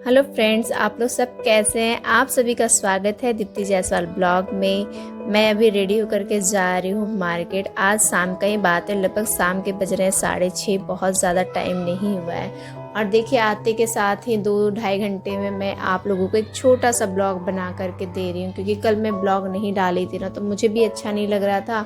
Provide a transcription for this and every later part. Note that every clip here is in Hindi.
हेलो फ्रेंड्स, आप लोग सब कैसे हैं। आप सभी का स्वागत है दीप्ति जायसवाल ब्लॉग में। मैं अभी रेडी होकर के जा रही हूँ मार्केट। आज शाम का ही बात है, लगभग शाम के बज रहे हैं 6:30। बहुत ज़्यादा टाइम नहीं हुआ है और देखिए आते के साथ ही 2-2.5 घंटे में मैं आप लोगों को एक छोटा सा ब्लॉग बना करके दे रही हूँ, क्योंकि कल मैं ब्लॉग नहीं डाली थी ना, तो मुझे भी अच्छा नहीं लग रहा था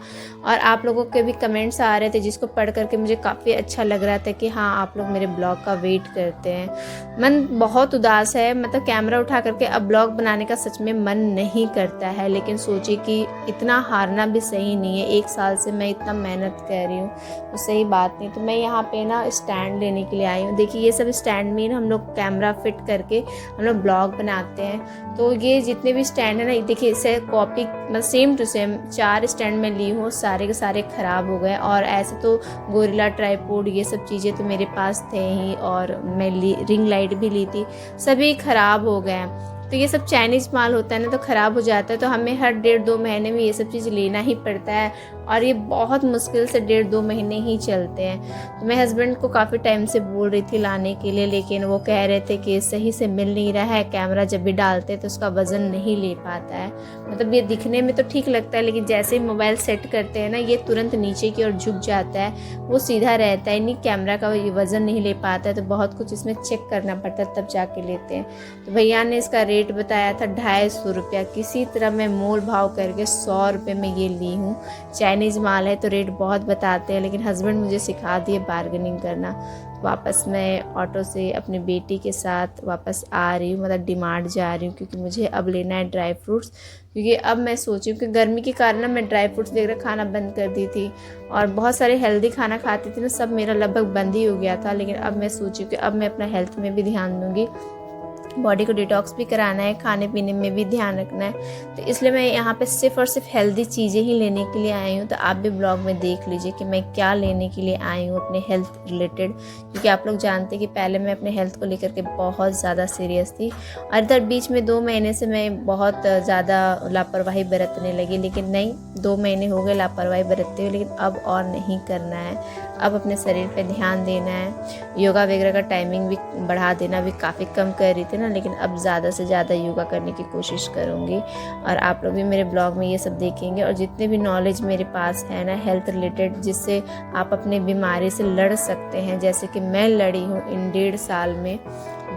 और आप लोगों के भी कमेंट्स आ रहे थे जिसको पढ़ करके मुझे काफ़ी अच्छा लग रहा था कि हाँ, आप लोग मेरे ब्लॉग का वेट करते हैं। मन बहुत उदास है, मतलब कैमरा उठा करके अब ब्लॉग बनाने का सच में मन नहीं करता है, लेकिन सोची कि इतना हारना भी सही नहीं है। 1 साल से मैं इतना मेहनत कर रही हूँ तो सही बात नहीं। तो मैं यहाँ पे ना स्टैंड लेने के लिए आई हूँ। देखिए ये सब स्टैंड में हम लोग कैमरा फिट करके हम लोग ब्लॉग बनाते हैं। तो ये जितने भी स्टैंड है ना, देखिए इसे कॉपी मतलब सेम टू सेम 4 स्टैंड में ली हूँ, सारे के सारे ख़राब हो गए। और ऐसे तो गोरिल्ला ट्राइपॉड ये सब चीज़ें तो मेरे पास थे ही, और मैं रिंग लाइट भी ली थी, सभी ख़राब हो गए हैं। तो ये सब चाइनीज़ माल होता है ना, तो ख़राब हो जाता है, तो हमें हर 1.5-2 महीने में ये सब चीज़ लेना ही पड़ता है और ये बहुत मुश्किल से 1.5-2 महीने ही चलते हैं। तो मैं हस्बैंड को काफ़ी टाइम से बोल रही थी लाने के लिए, लेकिन वो कह रहे थे कि सही से मिल नहीं रहा है, कैमरा जब भी डालते हैं तो उसका वज़न नहीं ले पाता है। मतलब ये दिखने में तो ठीक लगता है, लेकिन जैसे ही मोबाइल सेट करते हैं ना, ये तुरंत नीचे की ओर झुक जाता है, वो सीधा रहता है नहीं, कैमरा का वज़न नहीं ले पाता है। तो बहुत कुछ इसमें चेक करना पड़ता है तब जाके लेते हैं। तो भैया ने इसका रेट बताया था 250 रुपया। किसी तरह मैं मोल भाव करके 100 रुपये में ये ली हूँ। चाइनीज़ माल है तो रेट बहुत बताते हैं, लेकिन हस्बैंड मुझे सिखा दिए बार्गेनिंग करना। वापस मैं ऑटो से अपनी बेटी के साथ वापस आ रही हूँ, मतलब डीमार्ट जा रही हूँ, क्योंकि मुझे अब लेना है ड्राई फ्रूट्स। क्योंकि अब मैं सोची हूँ कि गर्मी के कारण ना मैं ड्राई फ्रूट्स वगैरह खाना बंद कर दी थी और बहुत सारे हेल्दी खाना खाती थी ना, सब मेरा लगभग बंद ही हो गया था। लेकिन अब मैं सोची हूँ कि अब मैं अपना हेल्थ में भी ध्यान दूँगी, बॉडी को डिटॉक्स भी कराना है, खाने पीने में भी ध्यान रखना है। तो इसलिए मैं यहाँ पे सिर्फ़ और सिर्फ हेल्दी चीज़ें ही लेने के लिए आई हूँ। तो आप भी ब्लॉग में देख लीजिए कि मैं क्या लेने के लिए आई हूँ अपने हेल्थ रिलेटेड, क्योंकि आप लोग जानते हैं कि पहले मैं अपने हेल्थ को लेकर के बहुत ज़्यादा सीरियस थी और इधर बीच में 2 महीने से मैं बहुत ज़्यादा लापरवाही बरतने लगी। लेकिन नहीं, 2 महीने हो गए लापरवाही बरतते हुए, लेकिन अब और नहीं करना है। अब अपने शरीर पे ध्यान देना है। योगा वगैरह का टाइमिंग भी बढ़ा देना, भी काफ़ी कम कर रही थी ना, लेकिन अब ज़्यादा से ज़्यादा योगा करने की कोशिश करूँगी। और आप लोग भी मेरे ब्लॉग में ये सब देखेंगे और जितने भी नॉलेज मेरे पास है ना हेल्थ रिलेटेड, जिससे आप अपने बीमारी से लड़ सकते हैं, जैसे कि मैं लड़ी हूँ इन 1.5 साल में,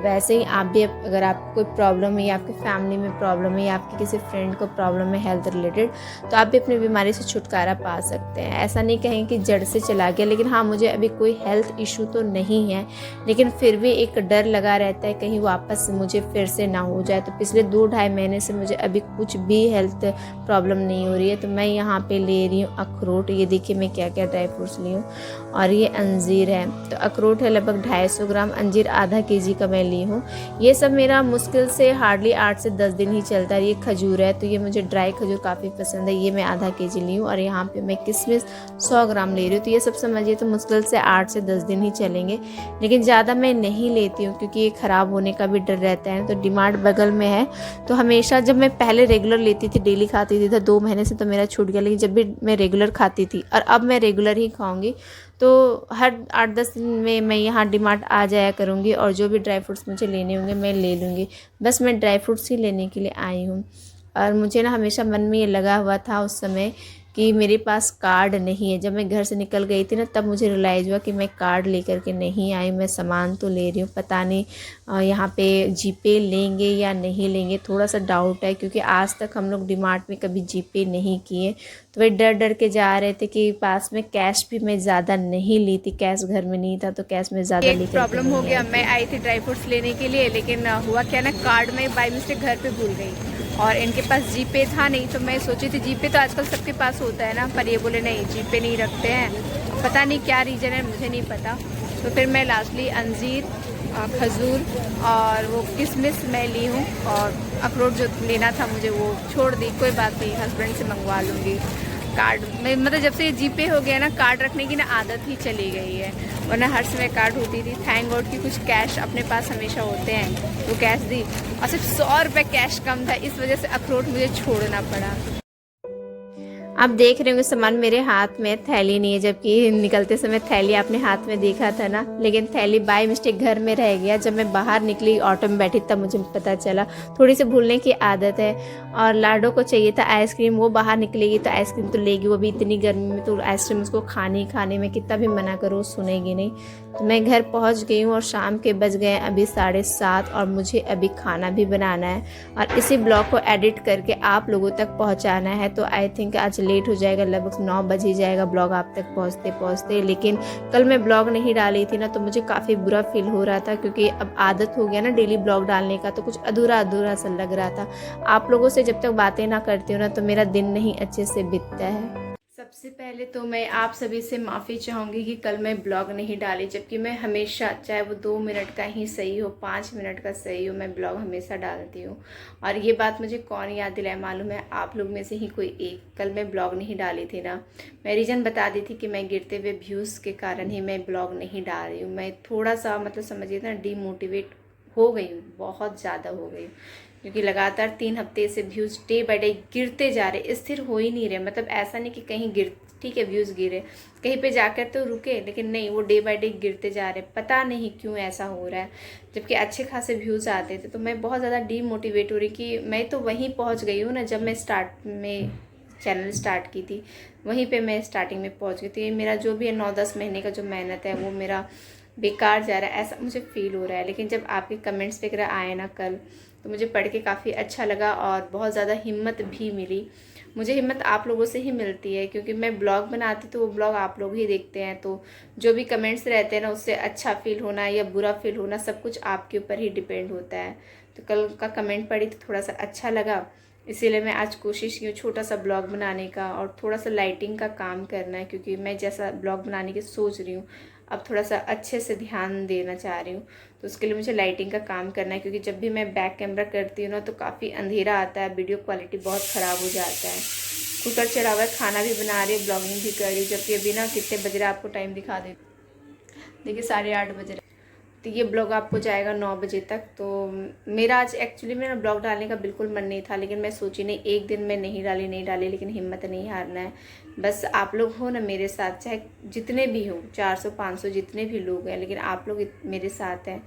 वैसे ही आप भी अगर आपको कोई प्रॉब्लम है या आपकी फैमिली में प्रॉब्लम है या आपके किसी फ्रेंड को प्रॉब्लम है हेल्थ रिलेटेड, तो आप भी अपनी बीमारी से छुटकारा पा सकते हैं। ऐसा नहीं कहें कि जड़ से चला गया, लेकिन हाँ, मुझे अभी कोई हेल्थ इशू तो नहीं है, लेकिन फिर भी एक डर लगा रहता है कहीं वापस मुझे फिर से ना हो जाए। तो पिछले 2-2.5 महीने से मुझे अभी कुछ भी हेल्थ प्रॉब्लम नहीं हो रही है। तो मैं यहाँ पे ले रही हूँ अखरोट। ये देखिए मैं क्या क्या ड्राई फ्रूट्स ली हूँ, और ये अंजीर है। तो अखरोट है लगभग 250 ग्राम, अंजीर आधा केजी का मैं ली हूँ। ये सब मेरा मुश्किल से हार्डली 8 से 10 दिन ही चलता है। ये खजूर है, तो ये मुझे ड्राई खजूर काफ़ी पसंद है, ये मैं आधा केजी ली हूँ। और यहाँ पे मैं किशमिश 100 ग्राम ले रही हूँ। तो ये सब समझिए तो मुश्किल से 8 से 10 दिन ही चलेंगे, लेकिन ज़्यादा मैं नहीं लेती हूँ क्योंकि ये ख़राब होने का भी डर रहता है। तो डीमार्ट बगल में है, तो हमेशा जब मैं पहले रेगुलर लेती थी, डेली खाती थी, तो 2 महीने से तो मेरा छूट गया, लेकिन जब भी मैं रेगुलर खाती थी और अब मैं रेगुलर ही खाऊंगी, तो हर 8-10 दिन में मैं यहाँ डीमार्ट आ जाया करूँगी और जो भी ड्राई फ्रूट्स मुझे लेने होंगे मैं ले लूँगी। बस मैं ड्राई फ्रूट्स ही लेने के लिए आई हूँ। और मुझे ना हमेशा मन में ये लगा हुआ था उस समय कि मेरे पास कार्ड नहीं है। जब मैं घर से निकल गई थी ना, तब मुझे रियलाइज़ हुआ कि मैं कार्ड लेकर के नहीं आई। मैं सामान तो ले रही हूँ, पता नहीं यहाँ पे जीपे लेंगे या नहीं लेंगे, थोड़ा सा डाउट है, क्योंकि आज तक हम लोग डीमार्ट में कभी जीपे नहीं किए। तो वे डर डर के जा रहे थे कि पास में कैश भी मैं ज़्यादा नहीं ली थी, कैश घर में नहीं था, तो कैश में ज़्यादा लेकर प्रॉब्लम हो गया। मैं आई थी ड्राई फ्रूट्स लेने के लिए, लेकिन हुआ क्या ना, कार्ड में बाई मिस्टेक घर पे भूल गई और इनके पास जीपे था नहीं। तो मैं सोची थी जीपे तो आजकल सबके पास होता है ना, पर ये बोले नहीं, जीपे नहीं रखते हैं। पता नहीं क्या रीज़न है, मुझे नहीं पता। तो फिर मैं लास्टली अंजीर, खजूर और वो किशमिश मैं ली हूँ, और अखरोट जो लेना था मुझे वो छोड़ दी। कोई बात नहीं, हस्बैंड से मंगवा लूँगी। कार्ड में मतलब जब से ये जीपे हो गया ना, कार्ड रखने की ना आदत ही चली गई है, वरना हर समय कार्ड होती थी। थैंक गॉड कि कुछ कैश अपने पास हमेशा होते हैं, तो कैश दी और सिर्फ 100 रुपये कैश कम था, इस वजह से अखरोट मुझे छोड़ना पड़ा। आप देख रहे होंगे सामान मेरे हाथ में थैली नहीं है, जबकि निकलते समय थैली आपने हाथ में देखा था ना, लेकिन थैली बाय मिस्टेक घर में रह गया। जब मैं बाहर निकली ऑटो में बैठी तब मुझे पता चला। थोड़ी सी भूलने की आदत है। और लाडो को चाहिए था आइसक्रीम, वो बाहर निकलेगी तो आइसक्रीम तो लेगी, वो भी इतनी गर्मी में, तो आइसक्रीम उसको खाने में कितना भी मना करो सुनेगी नहीं। तो मैं घर पहुँच गई हूँ और शाम के बज गए अभी 7:30 और मुझे अभी खाना भी बनाना है और इसी ब्लॉग को एडिट करके आप लोगों तक पहुँचाना है। तो आई थिंक आज लेट हो जाएगा, लगभग 9 बज ही जाएगा ब्लॉग आप तक पहुँचते पहुँचते। लेकिन कल मैं ब्लॉग नहीं डाली थी ना, तो मुझे काफ़ी बुरा फील हो रहा था, क्योंकि अब आदत हो गया ना डेली ब्लॉग डालने का, तो कुछ अधूरा अधूरा सा लग रहा था। आप लोगों से जब तक बातें ना करती हूँ ना, तो मेरा दिन नहीं अच्छे से बीतता है। सबसे पहले तो मैं आप सभी से माफ़ी चाहूँगी कि कल मैं ब्लॉग नहीं डाली, जबकि मैं हमेशा, चाहे वो 2 मिनट का ही सही हो, 5 मिनट का सही हो, मैं ब्लॉग हमेशा डालती हूँ। और ये बात मुझे कौन याद दिलाए मालूम है? आप लोग में से ही कोई एक। कल मैं ब्लॉग नहीं डाली थी ना, मैं रीज़न बता दी थी कि मैं गिरते हुए व्यूज़ के कारण ही मैं ब्लॉग नहीं डाल रही हूँ। मैं थोड़ा सा मतलब समझिए ना डीमोटिवेट हो गई हूँ, बहुत ज़्यादा हो गई हूँ, क्योंकि लगातार 3 हफ्ते से व्यूज़ डे बाय डे गिरते जा रहे, स्थिर हो ही नहीं रहे। मतलब ऐसा नहीं कि कहीं गिर, ठीक है व्यूज़ गिरे, कहीं पे जाकर तो रुके, लेकिन नहीं, वो डे बाय डे गिरते जा रहे। पता नहीं क्यों ऐसा हो रहा है, जबकि अच्छे खासे व्यूज़ आते थे। तो मैं बहुत ज़्यादा डीमोटिवेट हो रही कि मैं तो वहीं पहुँच गई हूँ ना, जब मैं स्टार्ट में चैनल स्टार्ट की थी, वहीं पे मैं स्टार्टिंग में पहुँच गई थी। ये मेरा जो भी है 9-10 महीने का जो मेहनत है वो मेरा बेकार जा रहा है, ऐसा मुझे फील हो रहा है। लेकिन जब आपके कमेंट्स वगैरह आए ना कल, तो मुझे पढ़ के काफ़ी अच्छा लगा और बहुत ज़्यादा हिम्मत भी मिली। मुझे हिम्मत आप लोगों से ही मिलती है, क्योंकि मैं ब्लॉग बनाती तो वो ब्लॉग आप लोग ही देखते हैं। तो जो भी कमेंट्स रहते हैं ना, उससे अच्छा फील होना या बुरा फील होना सब कुछ आपके ऊपर ही डिपेंड होता है। तो कल का कमेंट पढ़ी तो थोड़ा सा अच्छा लगा, इसीलिए मैं आज कोशिश की हूँ छोटा सा ब्लॉग बनाने का और थोड़ा सा लाइटिंग का काम करना है, क्योंकि मैं जैसा ब्लॉग बनाने की सोच रही हूँ अब थोड़ा सा अच्छे से ध्यान देना चाह रही हूँ। तो उसके लिए मुझे लाइटिंग का काम करना है, क्योंकि जब भी मैं बैक कैमरा करती हूँ ना, तो काफ़ी अंधेरा आता है, वीडियो क्वालिटी बहुत ख़राब हो जाता है। कुकर चढ़ा हुआ है, खाना भी बना रही है, ब्लॉगिंग भी कर रही हूँ, जबकि अभी ना कितने बज रहे आपको टाइम दिखा दे, देखिए 8:30 बज रहे। तो ये ब्लॉग आपको जाएगा 9 बजे तक। तो मेरा आज एक्चुअली मेरा ब्लॉग डालने का बिल्कुल मन नहीं था, लेकिन मैं सोची नहीं, एक दिन में नहीं डाली, लेकिन हिम्मत नहीं हारना है। बस आप लोग हो ना मेरे साथ, चाहे जितने भी हो, 400-500 जितने भी लोग हैं, लेकिन आप लोग मेरे साथ हैं,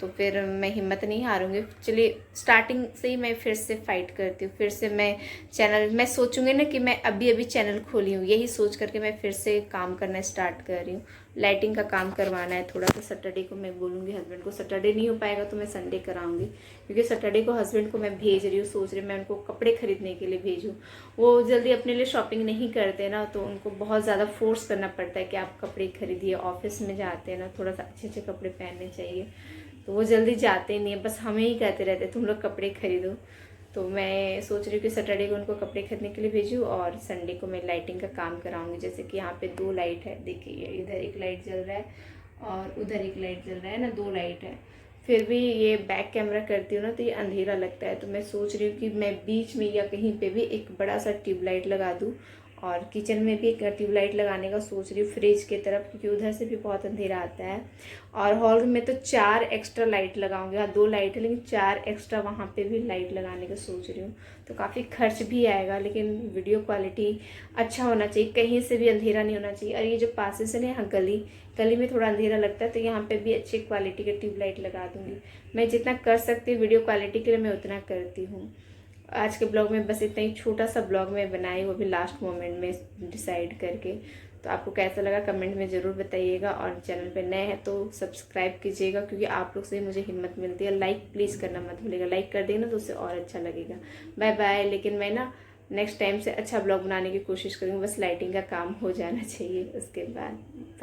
तो फिर मैं हिम्मत नहीं हारूंगी। चलिए स्टार्टिंग से ही मैं फिर से फाइट करती हूँ, फिर से मैं चैनल, मैं सोचूंगी ना कि मैं अभी अभी चैनल खोली हूँ, यही सोच करके मैं फिर से काम करना स्टार्ट कर रही हूँ। लाइटिंग का काम करवाना है थोड़ा सा। सैटरडे को मैं बोलूँगी हस्बैंड को, सैटरडे नहीं हो पाएगा तो मैं संडे कराऊंगी, क्योंकि सैटरडे को हस्बैंड को मैं भेज रही हूँ, सोच रही मैं उनको कपड़े खरीदने के लिए भेजूँ। वो जल्दी अपने लिए शॉपिंग नहीं करते ना, तो उनको बहुत ज़्यादा फोर्स करना पड़ता है कि आप कपड़े खरीदिए। ऑफिस में जाते हैं ना, थोड़ा सा अच्छे अच्छे कपड़े पहनने चाहिए, तो वो जल्दी जाते नहीं है, बस हमें ही कहते रहते तुम लोग कपड़े खरीदो। तो मैं सोच रही हूँ कि सैटरडे को उनको कपड़े खरीदने के लिए भेजूँ और संडे को मैं लाइटिंग का काम कराऊंगी। जैसे कि यहाँ पे 2 लाइट है, देखिए इधर एक लाइट जल रहा है और उधर एक लाइट जल रहा है ना, 2 लाइट है। फिर भी ये बैक कैमरा करती हूँ ना, तो ये अंधेरा लगता है। तो मैं सोच रही हूँ कि मैं बीच में या कहीं पे भी एक बड़ा सा ट्यूबलाइट लगा दूँ, और किचन में भी एक ट्यूबलाइट लगाने का सोच रही हूँ, फ्रिज की तरफ, क्योंकि उधर से भी बहुत अंधेरा आता है। और हॉल में तो 4 एक्स्ट्रा लाइट लगाऊंगी, हाँ 2 लाइट है, लेकिन 4 एक्स्ट्रा वहाँ पे भी लाइट लगाने का सोच रही हूँ। तो काफ़ी खर्च भी आएगा, लेकिन वीडियो क्वालिटी अच्छा होना चाहिए, कहीं से भी अंधेरा नहीं होना चाहिए। और ये जो पासेस है ना, यहाँ गली में थोड़ा अंधेरा लगता है, तो यहाँ पे भी अच्छी क्वालिटी का ट्यूबलाइट लगा दूंगी। मैं जितना कर सकती हूँ वीडियो क्वालिटी के लिए, मैं उतना करती हूँ। आज के ब्लॉग में बस इतना ही, छोटा सा ब्लॉग में बनाई, वो भी लास्ट मोमेंट में डिसाइड करके। तो आपको कैसा लगा कमेंट में ज़रूर बताइएगा, और चैनल पे नए हैं तो सब्सक्राइब कीजिएगा, क्योंकि आप लोग से ही मुझे हिम्मत मिलती है। लाइक प्लीज़ करना मत भूलिएगा, लाइक कर देंगे ना तो उससे और अच्छा लगेगा। Bye bye. लेकिन मैं ना नेक्स्ट टाइम से अच्छा ब्लॉग बनाने की कोशिश करूँगी, बस लाइटिंग का काम हो जाना चाहिए उसके बाद।